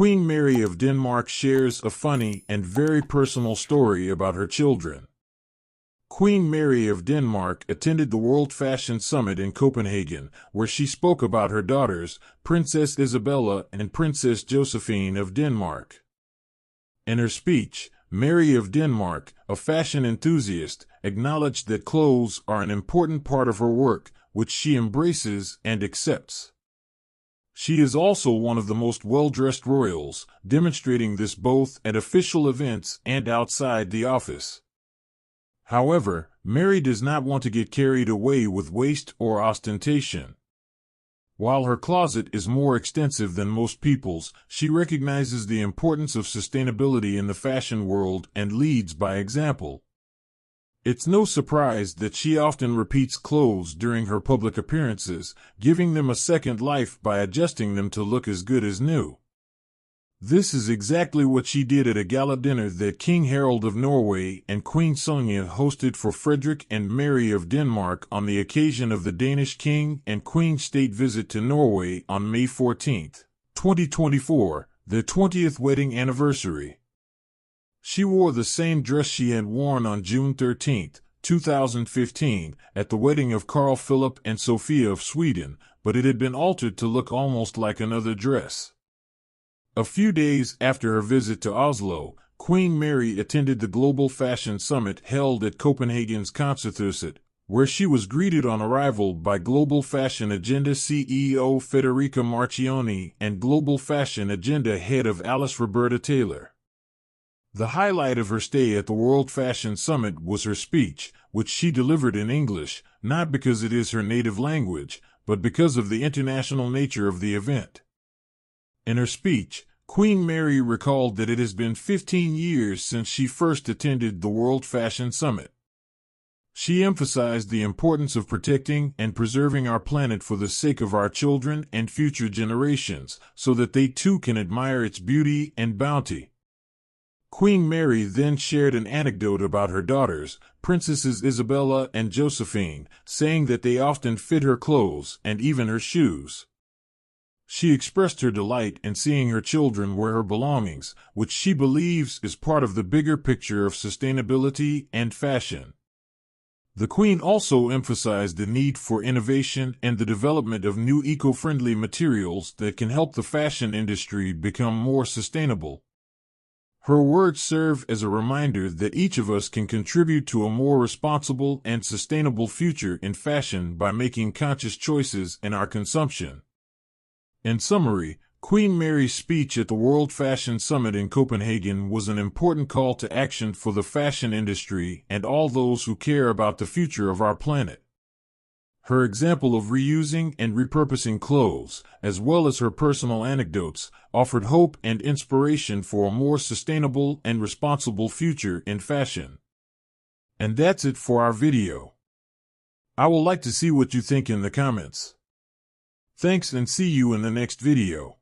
Queen Mary of Denmark shares a funny and very personal story about her children. Queen Mary of Denmark attended the World Fashion Summit in Copenhagen, where she spoke about her daughters, Princess Isabella and Princess Josephine of Denmark. In her speech, Mary of Denmark, a fashion enthusiast, acknowledged that clothes are an important part of her work, which she embraces and accepts. She is also one of the most well-dressed royals, demonstrating this both at official events and outside the office. However, Mary does not want to get carried away with waste or ostentation. While her closet is more extensive than most people's, she recognizes the importance of sustainability in the fashion world and leads by example. It's no surprise that she often repeats clothes during her public appearances, giving them a second life by adjusting them to look as good as new. This is exactly what she did at a gala dinner that King Harald of Norway and Queen Sonja hosted for Frederick and Mary of Denmark on the occasion of the Danish King and Queen's state visit to Norway on May 14, 2024, their 20th wedding anniversary. She wore the same dress she had worn on June 13, 2015, at the wedding of Carl Philip and Sophia of Sweden, but it had been altered to look almost like another dress. A few days after her visit to Oslo, Queen Mary attended the Global Fashion Summit held at Copenhagen's Concerthuset, where she was greeted on arrival by Global Fashion Agenda CEO Federica Marchionni and Global Fashion Agenda head of Alice Roberta Taylor. The highlight of her stay at the World Fashion Summit was her speech, which she delivered in English, not because it is her native language, but because of the international nature of the event. In her speech, Queen Mary recalled that it has been 15 years since she first attended the World Fashion Summit. She emphasized the importance of protecting and preserving our planet for the sake of our children and future generations, so that they too can admire its beauty and bounty. Queen Mary then shared an anecdote about her daughters, Princesses Isabella and Josephine, saying that they often fit her clothes and even her shoes. She expressed her delight in seeing her children wear her belongings, which she believes is part of the bigger picture of sustainability and fashion. The Queen also emphasized the need for innovation and the development of new eco-friendly materials that can help the fashion industry become more sustainable. Her words serve as a reminder that each of us can contribute to a more responsible and sustainable future in fashion by making conscious choices in our consumption. In summary, Queen Mary's speech at the World Fashion Summit in Copenhagen was an important call to action for the fashion industry and all those who care about the future of our planet. Her example of reusing and repurposing clothes, as well as her personal anecdotes, offered hope and inspiration for a more sustainable and responsible future in fashion. And that's it for our video. I would like to see what you think in the comments. Thanks and see you in the next video.